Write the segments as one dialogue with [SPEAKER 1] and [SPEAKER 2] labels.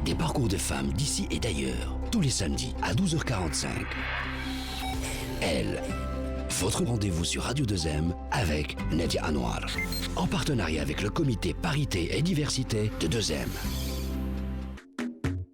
[SPEAKER 1] Des parcours de femmes d'ici et d'ailleurs, tous les samedis à 12h45. Elle, votre rendez-vous sur Radio 2M avec Nadia Anwar. En partenariat avec le comité Parité et Diversité de 2M.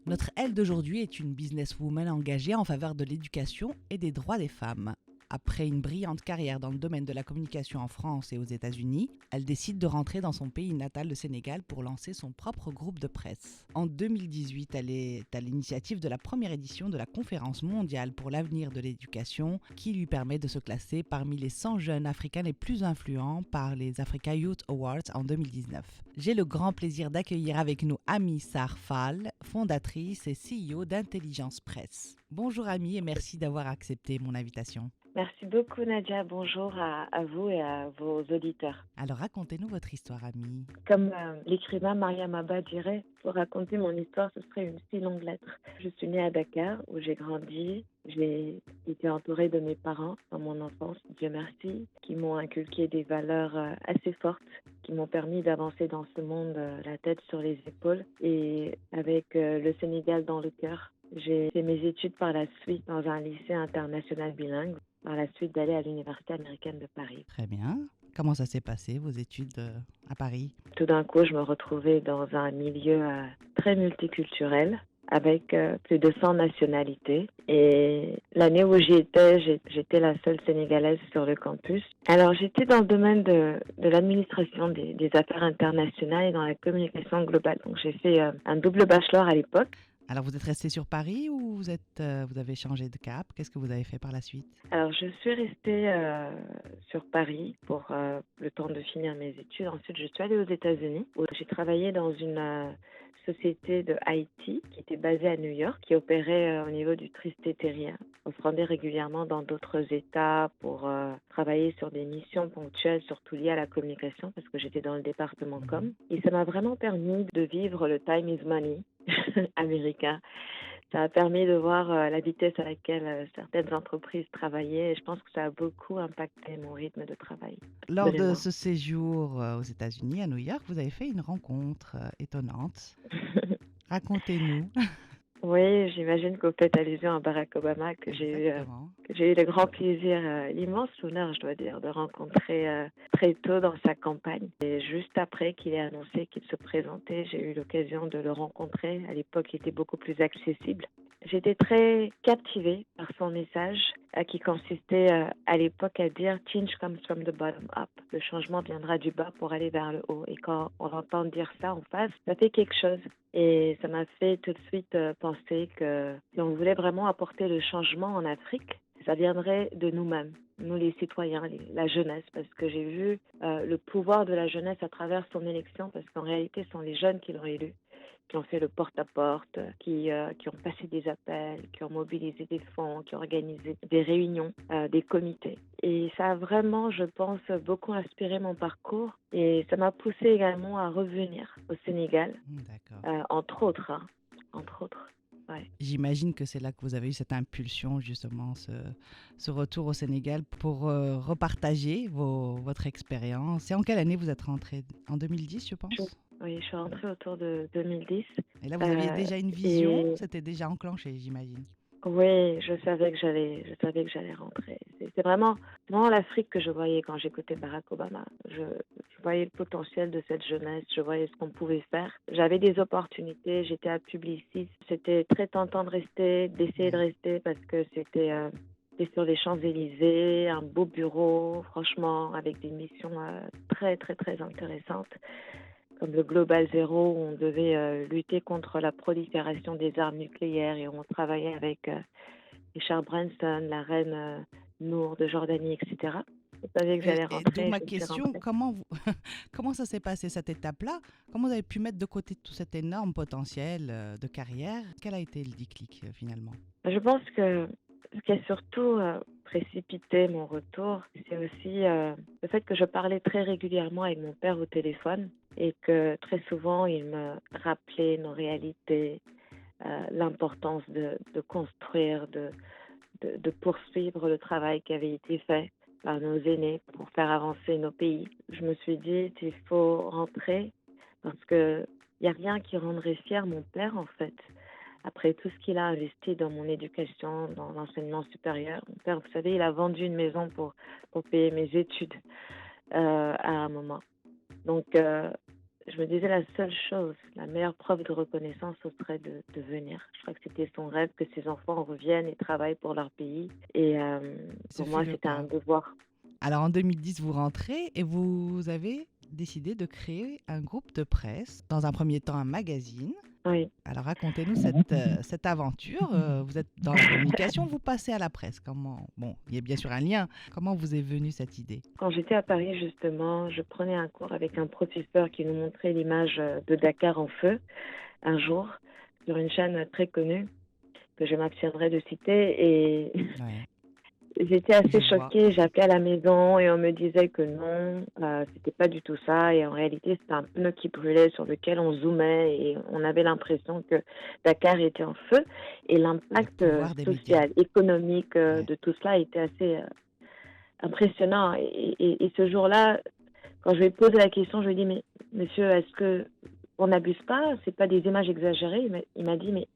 [SPEAKER 2] Notre Elle d'aujourd'hui est une businesswoman engagée en faveur de l'éducation et des droits des femmes. Après une brillante carrière dans le domaine de la communication en France et aux États-Unis, elle décide de rentrer dans son pays natal, le Sénégal, pour lancer son propre groupe de presse. En 2018, elle est à l'initiative de la première édition de la Conférence mondiale pour l'avenir de l'éducation, qui lui permet de se classer parmi les 100 jeunes africains les plus influents par les Africa Youth Awards en 2019. J'ai le grand plaisir d'accueillir avec nous Amy Sarr Fall, fondatrice et CEO d'Intelligence Presse. Bonjour Amy et merci d'avoir accepté mon invitation.
[SPEAKER 3] Merci beaucoup Nadia, bonjour à vous et à vos auditeurs.
[SPEAKER 2] Alors racontez-nous votre histoire, Amy.
[SPEAKER 3] Comme l'écrivain Mariam Abba dirait, pour raconter mon histoire, ce serait une si longue lettre. Je suis née à Dakar, où j'ai grandi. J'ai été entourée de mes parents dans mon enfance, Dieu merci, qui m'ont inculqué des valeurs assez fortes, qui m'ont permis d'avancer dans ce monde, la tête sur les épaules et avec le Sénégal dans le cœur. J'ai fait mes études par la suite dans un lycée international bilingue, par la suite d'aller à l'Université américaine de Paris.
[SPEAKER 2] Très bien. Comment ça s'est passé, vos études à Paris?
[SPEAKER 3] Tout d'un coup, je me retrouvais dans un milieu très multiculturel, avec plus de 100 nationalités. Et l'année où j'y étais, j'étais la seule Sénégalaise sur le campus. Alors, j'étais dans le domaine de l'administration des affaires internationales et dans la communication globale. Donc, j'ai fait un double bachelor à l'époque.
[SPEAKER 2] Alors, vous êtes resté sur Paris ou vous avez changé de cap? Qu'est-ce que vous avez fait par la suite?
[SPEAKER 3] Alors, je suis restée sur Paris pour le temps de finir mes études. Ensuite, je suis allée aux États-Unis où j'ai travaillé dans une société de IT qui était basée à New York, qui opérait au niveau du Tri-State Area. On se rendait régulièrement dans d'autres États pour travailler sur des missions ponctuelles, surtout liées à la communication, parce que j'étais dans le département com. Et ça m'a vraiment permis de vivre le time is money américain. Ça a permis de voir la vitesse à laquelle certaines entreprises travaillaient et je pense que ça a beaucoup impacté mon rythme de travail.
[SPEAKER 2] Lors de ce séjour aux États-Unis, à New York, vous avez fait une rencontre étonnante. Racontez-nous.
[SPEAKER 3] Oui, j'imagine que vous faites allusion à Barack Obama que j'ai eu le grand plaisir, l'immense honneur, je dois dire, de rencontrer très tôt dans sa campagne. Et juste après qu'il ait annoncé qu'il se présentait, j'ai eu l'occasion de le rencontrer. À l'époque, il était beaucoup plus accessible. J'étais très captivée par son message qui consistait à l'époque à dire « Change comes from the bottom up ». Le changement viendra du bas pour aller vers le haut. Et quand on entend dire ça en face, ça fait quelque chose. Et ça m'a fait tout de suite penser que si on voulait vraiment apporter le changement en Afrique, ça viendrait de nous-mêmes, nous les citoyens, la jeunesse, parce que j'ai vu le pouvoir de la jeunesse à travers son élection, parce qu'en réalité, ce sont les jeunes qui l'ont élu, qui ont fait le porte-à-porte, qui ont passé des appels, qui ont mobilisé des fonds, qui ont organisé des réunions, des comités. Et ça a vraiment, je pense, beaucoup inspiré mon parcours et ça m'a poussé également à revenir au Sénégal, entre autres. Ouais.
[SPEAKER 2] J'imagine que c'est là que vous avez eu cette impulsion, justement, ce retour au Sénégal pour repartager votre expérience. Et en quelle année vous êtes rentrée? En 2010, je pense?
[SPEAKER 3] Oui, je suis rentrée autour de 2010.
[SPEAKER 2] Et là, vous aviez déjà une vision? C'était déjà enclenché, j'imagine.
[SPEAKER 3] Oui, je savais que j'allais rentrer. C'est vraiment l'Afrique que je voyais quand j'écoutais Barack Obama. Je voyais le potentiel de cette jeunesse, je voyais ce qu'on pouvait faire. J'avais des opportunités, j'étais à Publicis. C'était très tentant d'essayer de rester parce que c'était sur les Champs-Élysées, un beau bureau, franchement, avec des missions très, très, très intéressantes. Comme le Global Zero, où on devait lutter contre la prolifération des armes nucléaires et on travaillait avec Richard Branson, la reine Nour de Jordanie, etc. Je savais que j'allais rentrer.
[SPEAKER 2] Donc ma question, comment ça s'est passé cette étape-là? Comment vous avez pu mettre de côté tout cet énorme potentiel de carrière? Quel a été le déclic finalement?
[SPEAKER 3] Je pense que ce qui a surtout précipité mon retour, c'est aussi le fait que je parlais très régulièrement avec mon père au téléphone et que très souvent il me rappelait nos réalités, l'importance de construire, de poursuivre le travail qui avait été fait par nos aînés pour faire avancer nos pays. Je me suis dit qu'il faut rentrer parce que il n'y a rien qui rendrait fier mon père, en fait. Après tout ce qu'il a investi dans mon éducation, dans l'enseignement supérieur. Mon père, vous savez, il a vendu une maison pour payer mes études à un moment. Donc, je me disais la seule chose, la meilleure preuve de reconnaissance, ce serait de venir. Je crois que c'était son rêve que ses enfants reviennent et travaillent pour leur pays. Et pour moi, c'était un devoir.
[SPEAKER 2] Alors en 2010, vous rentrez et vous avez décidé de créer un groupe de presse, dans un premier temps un magazine.
[SPEAKER 3] Oui.
[SPEAKER 2] Alors racontez-nous cette aventure. Vous êtes dans la communication, vous passez à la presse. Comment ? Bon, il y a bien sûr un lien. Comment vous est venue cette idée ?
[SPEAKER 3] Quand j'étais à Paris, justement, je prenais un cours avec un professeur qui nous montrait l'image de Dakar en feu, un jour, sur une chaîne très connue, que je m'abstiendrai de citer. Et j'étais assez choquée. J'appelais à la maison et on me disait que non, c'était pas du tout ça. Et en réalité, c'était un pneu qui brûlait sur lequel on zoomait et on avait l'impression que Dakar était en feu. Et l'impact social, économique de tout cela était assez impressionnant. Et ce jour-là, quand je lui ai posé la question, je lui ai dit, mais monsieur, est-ce qu'on n'abuse pas? C'est pas des images exagérées? Il m'a dit, mais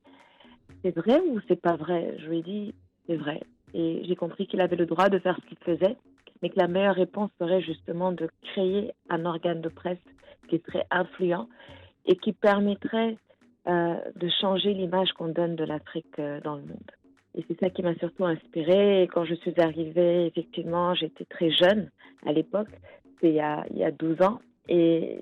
[SPEAKER 3] c'est vrai ou c'est pas vrai? Je lui ai dit, c'est vrai. Et j'ai compris qu'il avait le droit de faire ce qu'il faisait, mais que la meilleure réponse serait justement de créer un organe de presse qui serait influent et qui permettrait de changer l'image qu'on donne de l'Afrique dans le monde. Et c'est ça qui m'a surtout inspirée. Et quand je suis arrivée, effectivement, j'étais très jeune à l'époque, c'était il y a 12 ans, et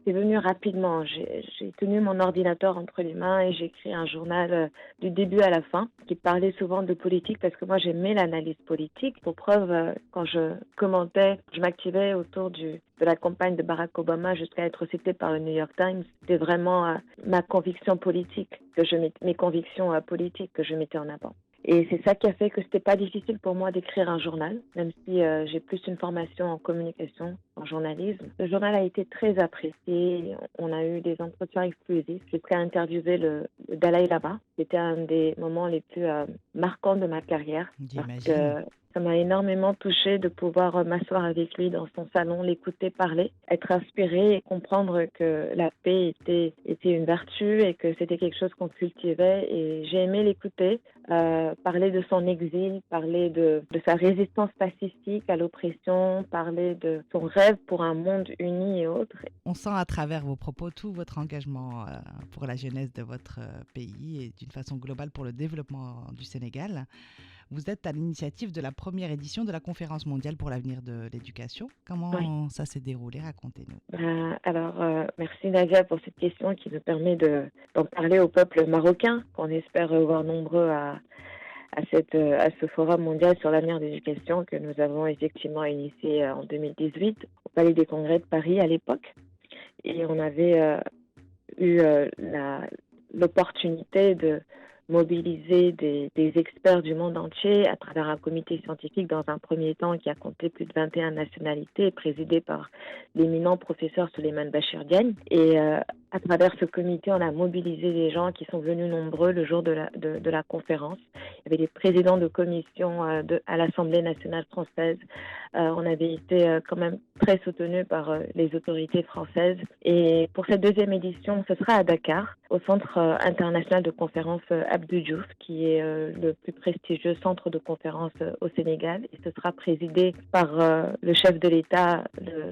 [SPEAKER 3] c'est venu rapidement. J'ai tenu mon ordinateur entre les mains et j'ai écrit un journal du début à la fin qui parlait souvent de politique parce que moi j'aimais l'analyse politique. Pour preuve, quand je commentais, je m'activais autour de la campagne de Barack Obama jusqu'à être citée par le New York Times. C'était vraiment ma conviction politique, mes convictions politiques que je mettais en avant. Et c'est ça qui a fait que c'était pas difficile pour moi d'écrire un journal, même si j'ai plus une formation en communication, en journalisme. Le journal a été très apprécié. On a eu des entretiens exclusifs jusqu'à interviewer le Dalai Lama. C'était un des moments les plus marquants de ma carrière. Parce que ça m'a énormément touchée de pouvoir m'asseoir avec lui dans son salon, l'écouter parler, être inspirée et comprendre que la paix était une vertu et que c'était quelque chose qu'on cultivait. Et j'ai aimé l'écouter, parler de son exil, parler de sa résistance pacifique à l'oppression, parler de son rêve pour un monde uni et autre.
[SPEAKER 2] On sent à travers vos propos tout votre engagement pour la jeunesse de votre pays et d'une façon globale pour le développement du Sénégal. Vous êtes à l'initiative de la première édition de la Conférence mondiale pour l'avenir de l'éducation. Comment ça s'est déroulé? Racontez-nous.
[SPEAKER 3] Merci Nadia pour cette question qui nous permet d'en parler au peuple marocain, qu'on espère voir nombreux à ce forum mondial sur l'avenir de l'éducation que nous avons effectivement initié en 2018 au Palais des Congrès de Paris à l'époque. Et on avait eu l'opportunité de mobiliser des experts du monde entier à travers un comité scientifique dans un premier temps qui a compté plus de 21 nationalités, présidé par l'éminent professeur Souleymane Bachir Diagne. Et à travers ce comité, on a mobilisé des gens qui sont venus nombreux le jour de la conférence. Il y avait des présidents de commission à l'Assemblée nationale française. On avait été quand même très soutenus par les autorités françaises. Et pour cette deuxième édition, ce sera à Dakar, au Centre international de conférence Abdou Diouf, qui est le plus prestigieux centre de conférence au Sénégal. Et ce sera présidé par le chef de l'État,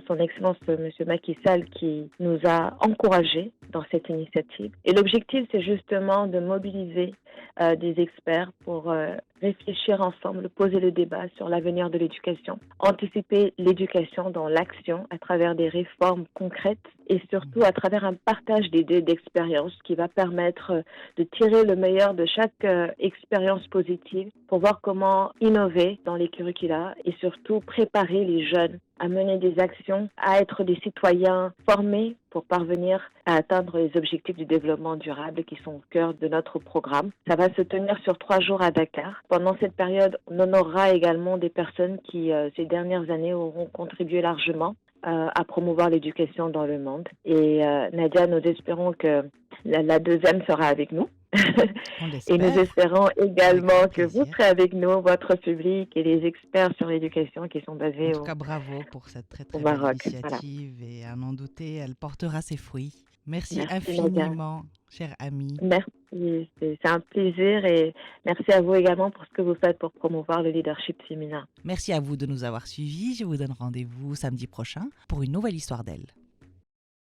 [SPEAKER 3] son Excellence M. Macky Sall, qui nous a encouragés dans cette initiative. Et l'objectif, c'est justement de mobiliser des experts pour réfléchir ensemble, poser le débat sur l'avenir de l'éducation, anticiper l'éducation dans l'action à travers des réformes concrètes et surtout à travers un partage d'idées, d'expériences qui va permettre de tirer le meilleur de chaque expérience positive pour voir comment innover dans les curricula et surtout préparer les jeunes à mener des actions, à être des citoyens formés pour parvenir à atteindre les objectifs du développement durable qui sont au cœur de notre programme. Ça va se tenir sur 3 jours à Dakar. Pendant cette période, on honorera également des personnes qui, ces dernières années, auront contribué largement à promouvoir l'éducation dans le monde. Et Nadia, nous espérons que la deuxième sera avec nous. Et nous espérons également que vous serez avec nous, votre public et les experts sur l'éducation qui sont basés
[SPEAKER 2] en tout cas, bravo pour cette très belle initiative. Voilà. Et à n'en douter, elle portera ses fruits. Merci
[SPEAKER 3] Merci, Nadia.
[SPEAKER 2] infiniment, chère amie.
[SPEAKER 3] Merci, c'est un plaisir et merci à vous également pour ce que vous faites pour promouvoir le leadership féminin.
[SPEAKER 2] Merci à vous de nous avoir suivis. Je vous donne rendez-vous samedi prochain pour une nouvelle histoire d'elle.